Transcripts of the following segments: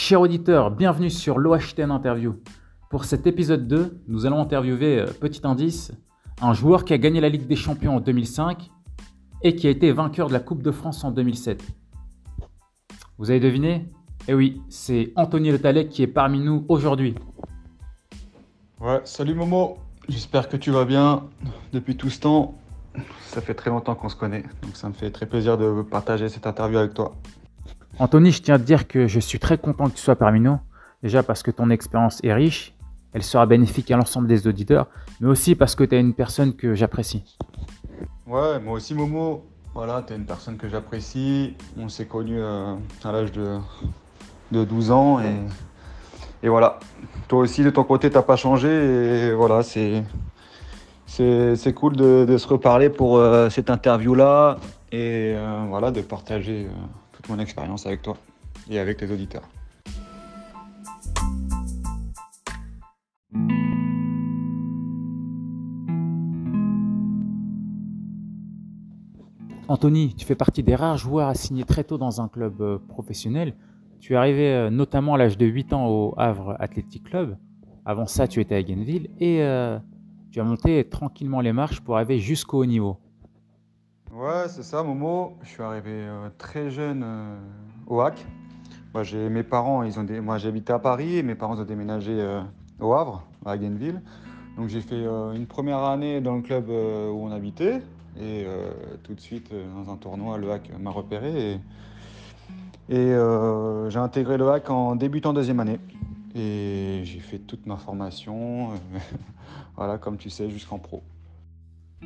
Chers auditeurs, bienvenue sur l'OHTN Interview. Pour cet épisode 2, nous allons interviewer, petit indice, un joueur qui a gagné la Ligue des Champions en 2005 et qui a été vainqueur de la Coupe de France en 2007. Vous avez deviné? Eh oui, c'est Anthony Le Tallec qui est parmi nous aujourd'hui. Ouais, salut Momo, j'espère que tu vas bien depuis tout ce temps. Ça fait très longtemps qu'on se connaît, donc ça me fait très plaisir de partager cette interview avec toi. Anthony, je tiens à te dire que je suis très content que tu sois parmi nous. Déjà parce que ton expérience est riche, elle sera bénéfique à l'ensemble des auditeurs, mais aussi parce que tu es une personne que j'apprécie. Ouais, moi aussi Momo, voilà, t'es une personne que j'apprécie. On s'est connus à l'âge de 12 ans et voilà. Toi aussi de ton côté t'as pas changé et voilà, c'est cool de se reparler pour cette interview-là et voilà, de partager toute mon expérience avec toi et avec les auditeurs. Anthony, tu fais partie des rares joueurs à signer très tôt dans un club professionnel. Tu es arrivé notamment à l'âge de 8 ans au Havre Athletic Club. Avant ça, tu étais à Genville et tu as monté tranquillement les marches pour arriver jusqu'au haut niveau. Ouais, c'est ça, Momo. Je suis arrivé très jeune au HAC. J'ai mes parents, moi j'habitais à Paris et mes parents ont déménagé au Havre, à Genville. Donc j'ai fait une première année dans le club où on habitait et tout de suite dans un tournoi, le HAC m'a repéré et j'ai intégré le HAC en débutant deuxième année. Et j'ai fait toute ma formation, voilà, comme tu sais, jusqu'en pro.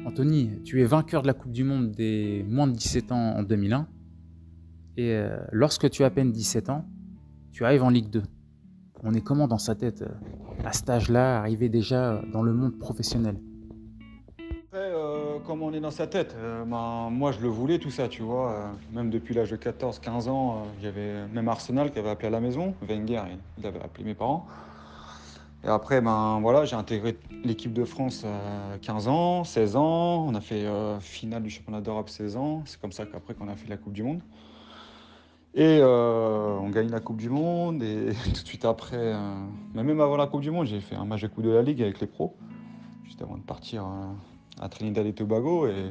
Anthony, tu es vainqueur de la Coupe du Monde des moins de 17 ans en 2001. Et lorsque tu as à peine 17 ans, tu arrives en Ligue 2. On est comment dans sa tête à cet âge-là, arriver déjà dans le monde professionnel? Après, comme on est dans sa tête, moi je le voulais tout ça, tu vois. Même depuis l'âge de 14-15 ans, il y avait même Arsenal qui avait appelé à la maison. Wenger, il avait appelé mes parents. Et après, voilà, j'ai intégré l'équipe de France à 15 ans, 16 ans. On a fait finale du championnat d'Europe 16 ans. C'est comme ça qu'après qu'on a fait la Coupe du Monde. Et on gagne la Coupe du Monde. Et tout de suite après, mais même avant la Coupe du Monde, j'ai fait un match de Coupe de la Ligue avec les pros, juste avant de partir à Trinidad et Tobago. Et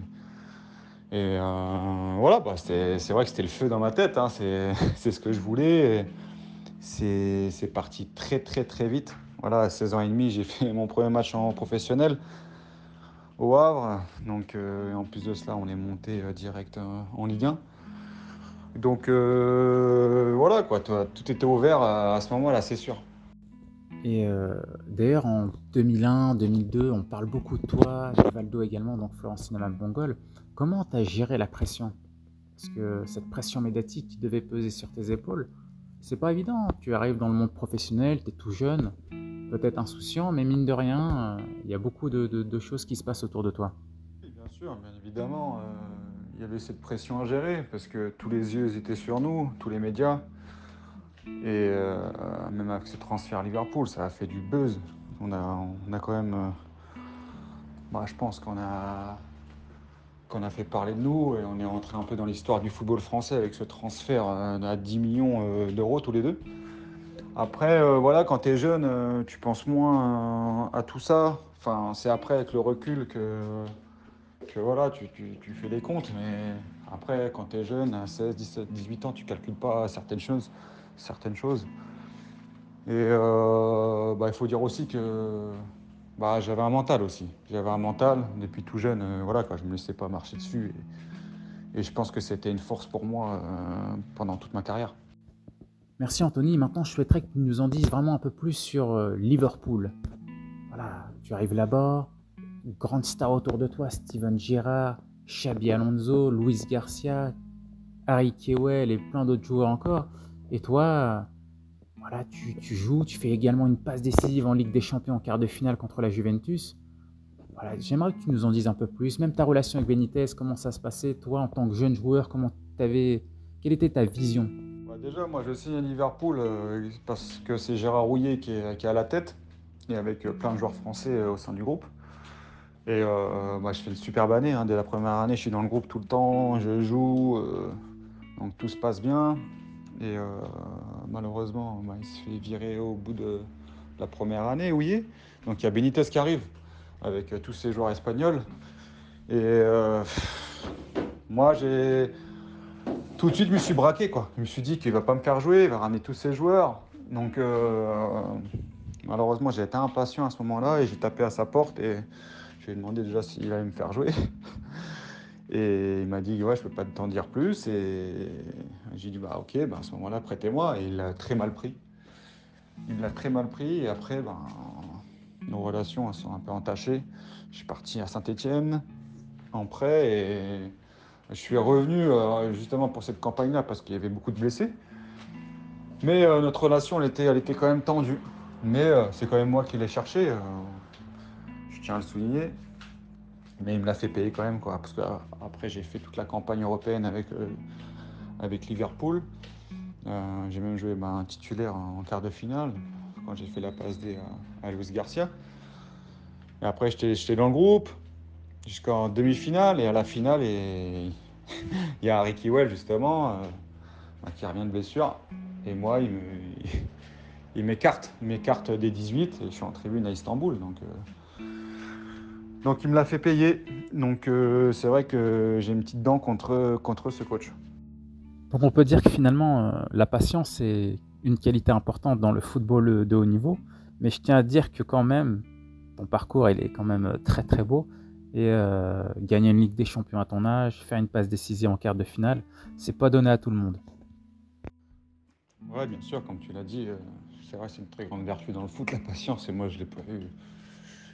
voilà, c'est vrai que c'était le feu dans ma tête, hein, c'est ce que je voulais. C'est parti très très très vite. Voilà, à 16 ans et demi, j'ai fait mon premier match en professionnel au Havre. Donc en plus de cela, on est monté direct en Ligue 1. Donc voilà, quoi, tout était ouvert à ce moment-là, c'est sûr. Et d'ailleurs, en 2001, 2002, on parle beaucoup de toi, de Valdo également, donc Florence Sinama-Bongol. Comment tu as géré la pression? Parce que cette pression médiatique qui devait peser sur tes épaules, c'est pas évident. Tu arrives dans le monde professionnel, tu es tout jeune, peut-être insouciant, mais mine de rien, il y a beaucoup de choses qui se passent autour de toi. Oui, bien sûr, bien évidemment, il y avait cette pression à gérer parce que tous les yeux étaient sur nous, tous les médias. Et même avec ce transfert à Liverpool, ça a fait du buzz. On a quand même, je pense qu'on a fait parler de nous et on est rentré un peu dans l'histoire du football français avec ce transfert à 10 millions d'euros tous les deux. Après, voilà, quand tu es jeune, tu penses moins à tout ça. Enfin, c'est après avec le recul que voilà, tu fais les comptes. Mais après, quand tu es jeune, à 16, 17, 18 ans, tu calcules pas certaines choses. Et il faut dire aussi que j'avais un mental aussi. J'avais un mental depuis tout jeune. Voilà, quoi, je ne me laissais pas marcher dessus. Et je pense que c'était une force pour moi pendant toute ma carrière. Merci Anthony. Maintenant, je souhaiterais que tu nous en dises vraiment un peu plus sur Liverpool. Voilà, tu arrives là-bas, grande star autour de toi, Steven Gerrard, Xabi Alonso, Luis Garcia, Harry Kewell et plein d'autres joueurs encore. Et toi, voilà, tu joues, tu fais également une passe décisive en Ligue des Champions en quart de finale contre la Juventus. Voilà, j'aimerais que tu nous en dises un peu plus, même ta relation avec Benitez, comment ça se passait, toi en tant que jeune joueur, quelle était ta vision? Déjà, moi je signe à Liverpool parce que c'est Gérard Rouillet qui est à la tête et avec plein de joueurs français au sein du groupe. Et je fais une superbe année, hein. Dès la première année, je suis dans le groupe tout le temps, je joue, donc tout se passe bien. Et malheureusement, il se fait virer au bout de la première année, oui. Donc il y a Benitez qui arrive avec tous ces joueurs espagnols. Et moi, tout de suite, je me suis braqué, quoi. Je me suis dit qu'il ne va pas me faire jouer, il va ramener tous ses joueurs. Donc malheureusement, j'ai été impatient à ce moment-là et j'ai tapé à sa porte et je lui ai demandé déjà s'il allait me faire jouer. Et il m'a dit ouais, je peux pas t'en dire plus. Et j'ai dit bah ok, à ce moment-là, prêtez-moi. Et il l'a très mal pris. Il l'a très mal pris et après, nos relations elles sont un peu entachées. Je suis parti à Saint-Étienne en prêt et je suis revenu justement pour cette campagne-là parce qu'il y avait beaucoup de blessés. Mais notre relation, elle était quand même tendue. Mais c'est quand même moi qui l'ai cherché, je tiens à le souligner. Mais il me l'a fait payer quand même, quoi. Parce qu'après, j'ai fait toute la campagne européenne avec Liverpool. J'ai même joué un titulaire en quart de finale, quand j'ai fait la passe D à Luis Garcia. Et après, j'étais dans le groupe, jusqu'en demi-finale. Et à la finale, il y a Harry Kewell, justement, qui revient de blessure. Et moi, il m'écarte des 18 et je suis en tribune à Istanbul. Donc il me l'a fait payer. Donc c'est vrai que j'ai une petite dent contre ce coach. Donc on peut dire que finalement, la patience est une qualité importante dans le football de haut niveau. Mais je tiens à dire que quand même, ton parcours, il est quand même très très beau. Et gagner une Ligue des Champions à ton âge, faire une passe décisive en quart de finale, c'est pas donné à tout le monde. Ouais, bien sûr, comme tu l'as dit, c'est vrai, c'est une très grande vertu dans le foot, la patience. Et moi, je l'ai pas eu.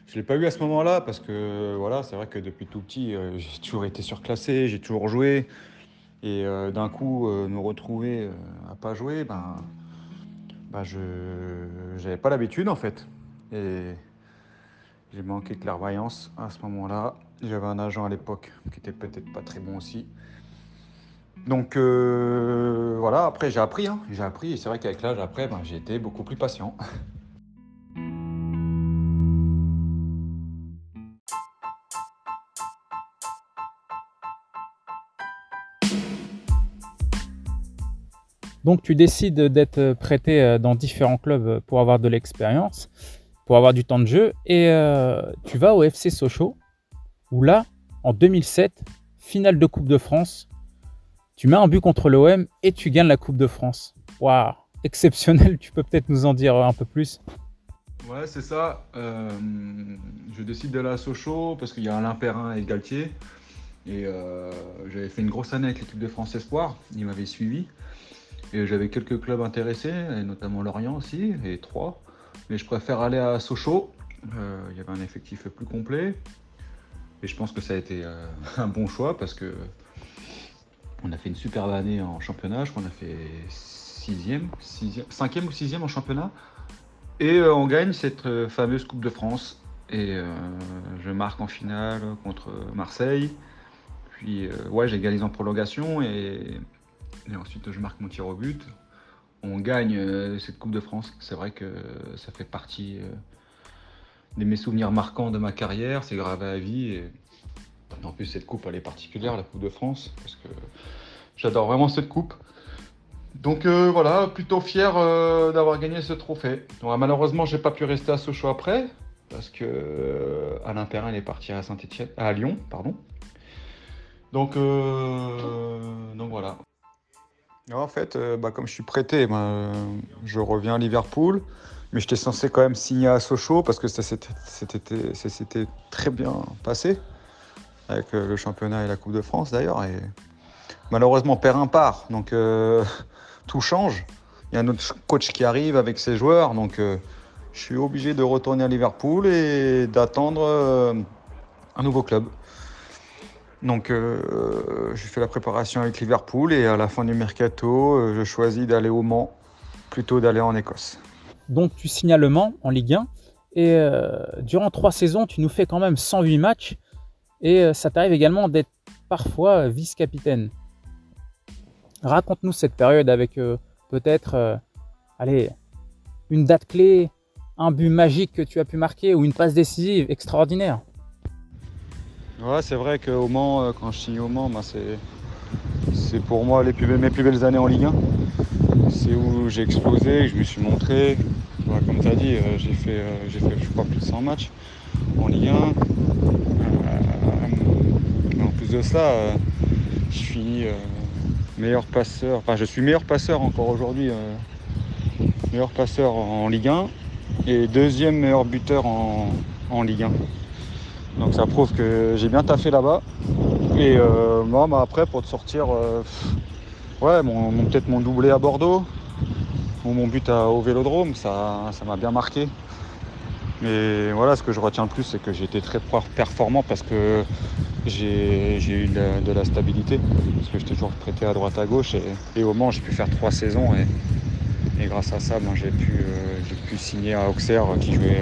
Je l'ai pas eu à ce moment-là parce que voilà, c'est vrai que depuis tout petit, j'ai toujours été surclassé, j'ai toujours joué. Et d'un coup, me retrouver à pas jouer, je n'avais pas l'habitude en fait. Et j'ai manqué de clairvoyance à ce moment-là. J'avais un agent à l'époque qui était peut-être pas très bon aussi. Donc voilà, après j'ai appris. J'ai appris et c'est vrai qu'avec l'âge, après, j'ai été beaucoup plus patient. Donc tu décides d'être prêté dans différents clubs pour avoir de l'expérience, pour avoir du temps de jeu. Et tu vas au FC Sochaux, où là, en 2007, finale de Coupe de France, tu mets un but contre l'OM et tu gagnes la Coupe de France. Waouh, exceptionnel, tu peux peut-être nous en dire un peu plus? Ouais, c'est ça. Je décide d'aller à Sochaux parce qu'il y a Alain Perrin et Galtier. Et j'avais fait une grosse année avec l'équipe de France Espoir. Ils m'avaient suivi. Et j'avais quelques clubs intéressés, et notamment Lorient aussi, et Troyes. Mais je préfère aller à Sochaux. Il y avait un effectif plus complet. Et je pense que ça a été un bon choix parce que on a fait une superbe année en championnat. Je crois qu'on a fait 5e ou 6e en championnat. Et on gagne cette fameuse Coupe de France. Et je marque en finale contre Marseille. Puis j'égalise en prolongation et ensuite je marque mon tir au but. On gagne cette Coupe de France. C'est vrai que ça fait partie de mes souvenirs marquants de ma carrière. C'est gravé à vie. Et en plus, cette coupe, elle est particulière, la Coupe de France, parce que j'adore vraiment cette coupe. Donc voilà, plutôt fier d'avoir gagné ce trophée. Donc, malheureusement, j'ai pas pu rester à Sochaux après, parce que Alain Perrin il est parti à Lyon, pardon. Donc voilà. En fait, comme je suis prêté, je reviens à Liverpool, mais j'étais censé quand même signer à Sochaux parce que ça s'était très bien passé avec le championnat et la Coupe de France d'ailleurs. Et malheureusement, Perrin part, donc tout change. Il y a un autre coach qui arrive avec ses joueurs, donc je suis obligé de retourner à Liverpool et d'attendre un nouveau club. Donc j'ai fait la préparation avec Liverpool et à la fin du mercato, je choisis d'aller au Mans plutôt d'aller en Écosse. Donc tu signes à Le Mans en Ligue 1 et durant 3 saisons, tu nous fais quand même 108 matchs et ça t'arrive également d'être parfois vice-capitaine. Raconte-nous cette période avec peut-être une date clé, un but magique que tu as pu marquer ou une passe décisive extraordinaire. Ouais, c'est vrai qu'au Mans, quand je signe au Mans, c'est pour moi mes plus belles années en Ligue 1. c'est où j'ai explosé, je me suis montré. Voilà, comme tu as dit, j'ai fait, je crois, plus de 100 matchs en Ligue 1. En plus de ça, je finis meilleur passeur. Enfin, je suis meilleur passeur encore aujourd'hui. Meilleur passeur en Ligue 1 et deuxième meilleur buteur en Ligue 1. Donc ça prouve que j'ai bien taffé là-bas. Et moi, après, pour te sortir, ouais, peut-être mon doublé à Bordeaux, ou mon but au Vélodrome, ça m'a bien marqué. Mais voilà, ce que je retiens le plus, c'est que j'ai été très performant parce que j'ai eu de la stabilité. Parce que j'étais toujours prêté à droite à gauche. Et au Mans, j'ai pu faire 3 saisons. Et grâce à ça, j'ai pu signer à Auxerre qui jouait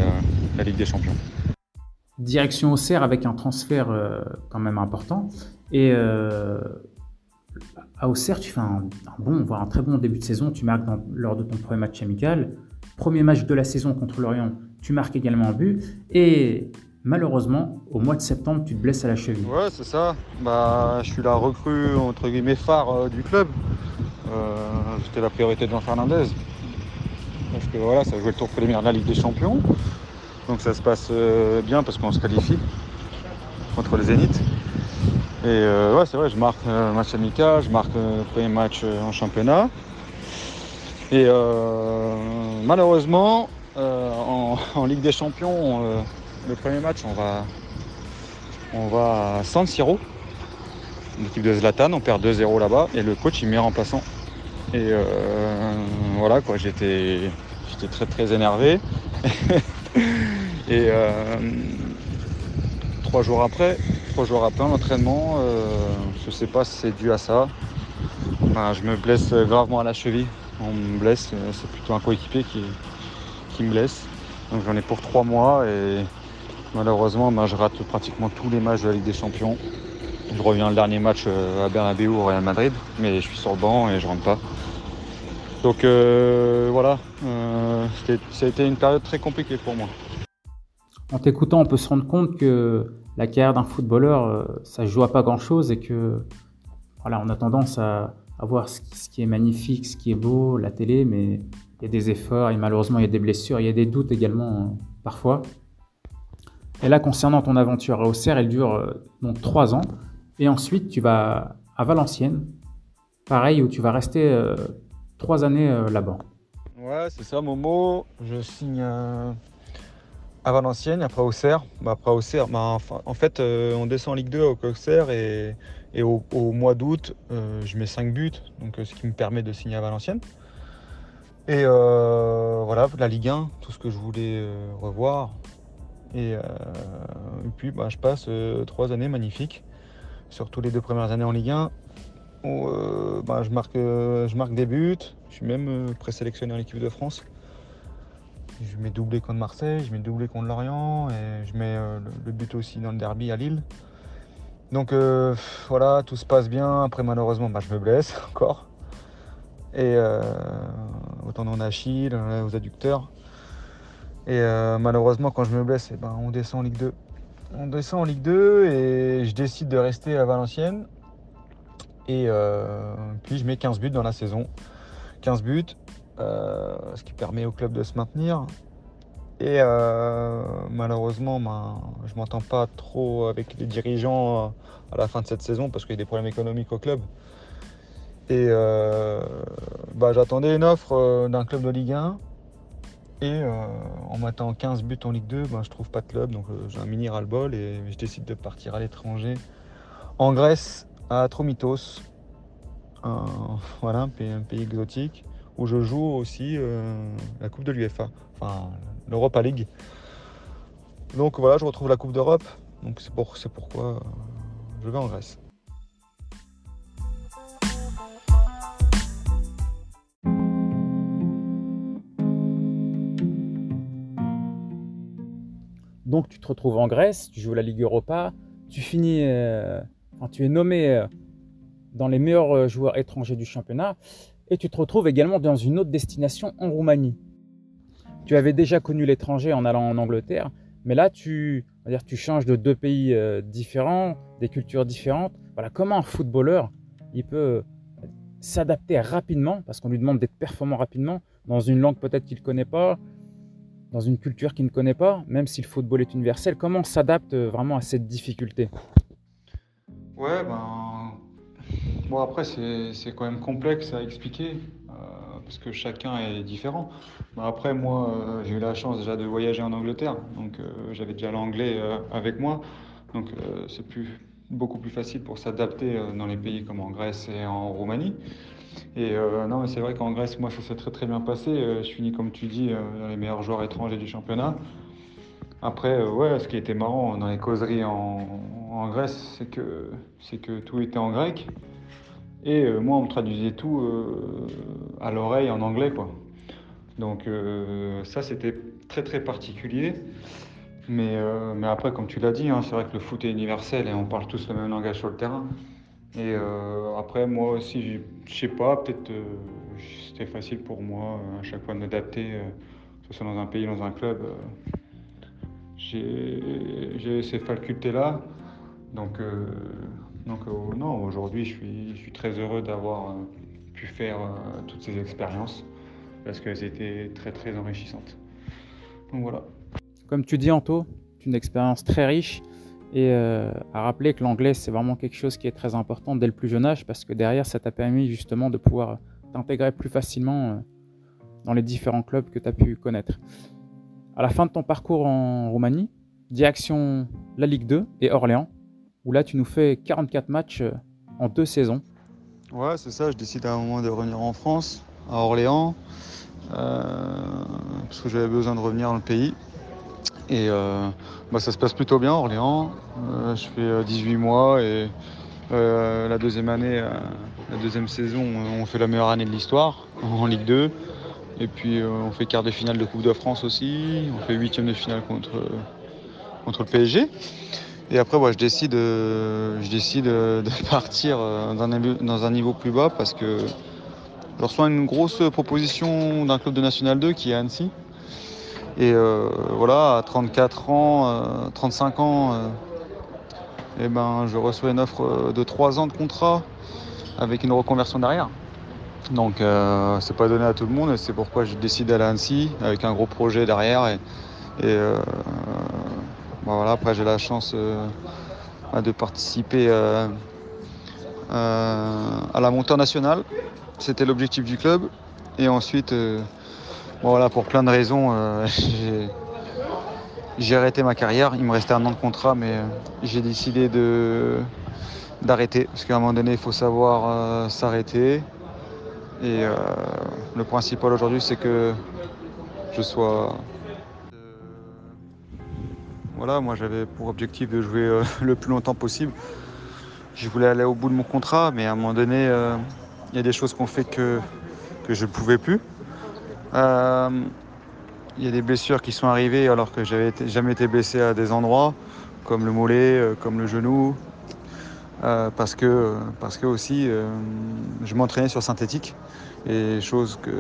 la Ligue des Champions. Direction Auxerre avec un transfert quand même important. Et à Auxerre, tu fais un bon, voire un très bon début de saison. Tu marques lors de ton premier match amical. Premier match de la saison contre Lorient, tu marques également un but. Et malheureusement, au mois de septembre, tu te blesses à la cheville. Ouais, c'est ça. Je suis la recrue, entre guillemets, phare du club. C'était la priorité de Jean Fernandez. Parce que voilà, ça jouait le tour préliminaire de la Ligue des Champions. Donc ça se passe bien parce qu'on se qualifie contre le Zénith. Et ouais, c'est vrai, je marque un match amical, je marque le premier match en championnat. Et malheureusement, en Ligue des Champions, le premier match, on va à San Siro, l'équipe de Zlatan, on perd 2-0 là-bas, et le coach il me met remplaçant. Et voilà quoi, j'étais très très énervé. Et 3 jours après l'entraînement, je sais pas si c'est dû à ça. Je me blesse gravement à la cheville. On me blesse, c'est plutôt un coéquipier qui me blesse. Donc j'en ai pour 3 mois et malheureusement je rate pratiquement tous les matchs de la Ligue des Champions. Je reviens le dernier match à Bernabéu au Real Madrid, mais je suis sur le banc et je rentre pas. Donc voilà, ça a été une période très compliquée pour moi. En t'écoutant, on peut se rendre compte que la carrière d'un footballeur, ça ne se joue à pas grand-chose et que voilà, on a tendance à voir ce qui est magnifique, ce qui est beau, la télé, mais il y a des efforts et malheureusement il y a des blessures, il y a des doutes également parfois. Et là, concernant ton aventure à Auxerre, elle dure donc 3 ans. Et ensuite, tu vas à Valenciennes, pareil, où tu vas rester 3 années là-bas. Ouais, c'est ça, Momo. Je signe à Valenciennes, après Auxerre. Après Auxerre, en fait, on descend en Ligue 2 avec Auxerre et au mois d'août, je mets 5 buts, donc ce qui me permet de signer à Valenciennes. Et voilà, la Ligue 1, tout ce que je voulais revoir. Et puis, je passe 3 années magnifiques, surtout les 2 premières années en Ligue 1, où je marque des buts. Je suis même présélectionné en équipe de France. Je mets doublé contre Marseille, je mets doublé contre Lorient et je mets le but aussi dans le derby à Lille. Donc voilà, tout se passe bien. Après malheureusement, je me blesse encore. Et au tendon d'Achille, aux adducteurs. Et malheureusement, quand je me blesse, on descend en Ligue 2. On descend en Ligue 2 et je décide de rester à Valenciennes. Et puis je mets 15 buts dans la saison. 15 buts, ce qui permet au club de se maintenir. Et malheureusement, je ne m'entends pas trop avec les dirigeants à la fin de cette saison parce qu'il y a des problèmes économiques au club. Et j'attendais une offre d'un club de Ligue 1. Et en m'attendant 15 buts en Ligue 2, je trouve pas de club. Donc j'ai un mini ras-le-bol et je décide de partir à l'étranger. En Grèce, à Atromitos. Voilà, un pays exotique. Où je joue aussi la Coupe de l'UEFA. Enfin, l'Europa League. Donc voilà, je retrouve la Coupe d'Europe. Donc c'est pourquoi je vais en Grèce. Donc tu te retrouves en Grèce, tu joues la Ligue Europa, tu finis, tu es nommé dans les meilleurs joueurs étrangers du championnat et tu te retrouves également dans une autre destination en Roumanie. Tu avais déjà connu l'étranger en allant en Angleterre, mais là tu changes de 2 pays différents, des cultures différentes. Voilà, comment un footballeur il peut s'adapter rapidement, parce qu'on lui demande d'être performant rapidement, dans une langue peut-être qu'il ne connaît pas, dans une culture qu'il ne connaît pas, même si le football est universel. Comment on s'adapte vraiment à cette difficulté? Ouais, ben, bon après c'est quand même complexe à expliquer parce que chacun est différent. Ben, après moi j'ai eu la chance déjà de voyager en Angleterre, donc j'avais déjà l'anglais avec moi, donc beaucoup plus facile pour s'adapter dans les pays comme en Grèce et en Roumanie. Et non mais c'est vrai qu'en Grèce moi ça s'est très très bien passé. Je finis comme tu dis dans les meilleurs joueurs étrangers du championnat. Après, ouais, ce qui était marrant dans les causeries en Grèce, c'est que tout était en grec. Et moi, on me traduisait tout à l'oreille en anglais, quoi. Donc ça, c'était très très particulier. Mais après, comme tu l'as dit, hein, c'est vrai que le foot est universel et on parle tous le même langage sur le terrain. Et après, moi aussi, je sais pas, peut-être c'était facile pour moi à chaque fois de m'adapter, que ce soit dans un pays, dans un club. J'ai ces facultés-là. Donc, non, aujourd'hui, je suis très heureux d'avoir pu faire toutes ces expériences parce qu'elles étaient très, très enrichissantes. Donc voilà. Comme tu dis, Anto, c'est une expérience très riche et à rappeler que l'anglais, c'est vraiment quelque chose qui est très important dès le plus jeune âge parce que derrière, ça t'a permis justement de pouvoir t'intégrer plus facilement dans les différents clubs que tu as pu connaître. À la fin de ton parcours en Roumanie, direction la Ligue 2 et Orléans, où là, tu nous fais 44 matchs en 2 saisons. Ouais, c'est ça. Je décide à un moment de revenir en France, à Orléans, parce que j'avais besoin de revenir dans le pays. Et ça se passe plutôt bien, Orléans. Je fais 18 mois et la deuxième année, la deuxième saison, on fait la meilleure année de l'histoire en Ligue 2. Et puis on fait quart de finale de Coupe de France aussi. On fait huitième de finale contre le PSG. Et après, je décide de partir dans un niveau plus bas parce que je reçois une grosse proposition d'un club de National 2 qui est Annecy. Et voilà, à 34 ans, 35 ans, je reçois une offre de 3 ans de contrat avec une reconversion derrière. Donc c'est pas donné à tout le monde et c'est pourquoi je décide d'aller à Annecy avec un gros projet derrière. Et voilà, après j'ai la chance de participer à la montée en nationale. C'était l'objectif du club. Et ensuite, voilà, pour plein de raisons, j'ai arrêté ma carrière. Il me restait un an de contrat, mais j'ai décidé d'arrêter. Parce qu'à un moment donné, il faut savoir s'arrêter. Et le principal aujourd'hui, c'est que je sois... Voilà, moi j'avais pour objectif de jouer le plus longtemps possible. Je voulais aller au bout de mon contrat, mais à un moment donné, il y a des choses qu'on fait que je ne pouvais plus. Il y a des blessures qui sont arrivées alors que j'avais jamais été blessé à des endroits, comme le mollet, comme le genou, parce que aussi je m'entraînais sur synthétique, et chose que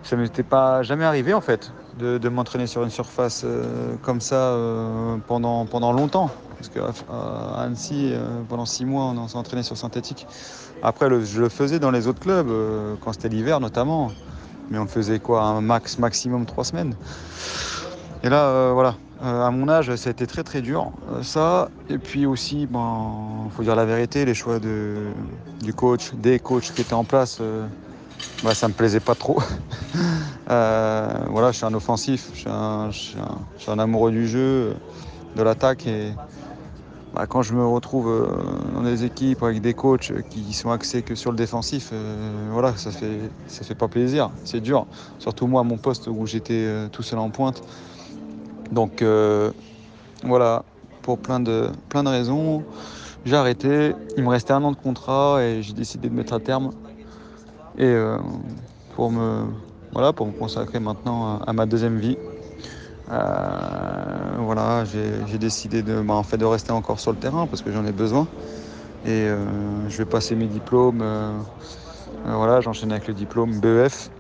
ça ne m'était pas jamais arrivé en fait, de m'entraîner sur une surface comme ça pendant longtemps. Parce qu'à Annecy, pendant 6 mois, on s'est entraîné sur synthétique. Après, je le faisais dans les autres clubs, quand c'était l'hiver notamment. Mais on le faisait quoi, un maximum 3 semaines. Et là, voilà, à mon âge, ça a été très très dur, ça. Et puis aussi, faut dire la vérité, les choix du coach, des coachs qui étaient en place, ça me plaisait pas trop. Voilà, je suis un offensif, je suis un amoureux du jeu, de l'attaque. Et quand je me retrouve dans des équipes avec des coachs qui sont axés que sur le défensif, voilà, ça fait pas plaisir, c'est dur. Surtout moi, à mon poste où j'étais tout seul en pointe. Donc voilà, pour plein de raisons, j'ai arrêté. Il me restait un an de contrat et j'ai décidé de mettre un terme. Et pour me consacrer maintenant à ma deuxième vie. Voilà, j'ai décidé de rester encore sur le terrain parce que j'en ai besoin. Et je vais passer mes diplômes. Voilà, j'enchaîne avec le diplôme BEF.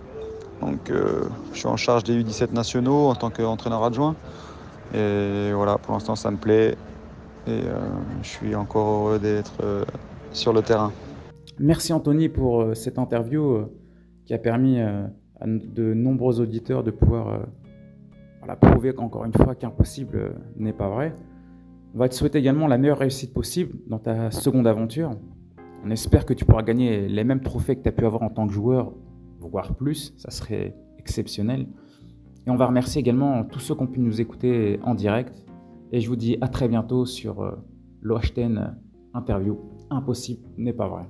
Donc je suis en charge des U17 nationaux en tant qu'entraîneur adjoint. Et voilà, pour l'instant ça me plaît. Et je suis encore heureux d'être sur le terrain. Merci Anthony pour cette interview qui a permis à de nombreux auditeurs de pouvoir voilà, prouver qu'encore une fois qu'impossible n'est pas vrai. On va te souhaiter également la meilleure réussite possible dans ta seconde aventure. On espère que tu pourras gagner les mêmes trophées que tu as pu avoir en tant que joueur, voire plus, ça serait exceptionnel. Et on va remercier également tous ceux qui ont pu nous écouter en direct. Et je vous dis à très bientôt sur l'OH10 Interview. Impossible n'est pas vrai.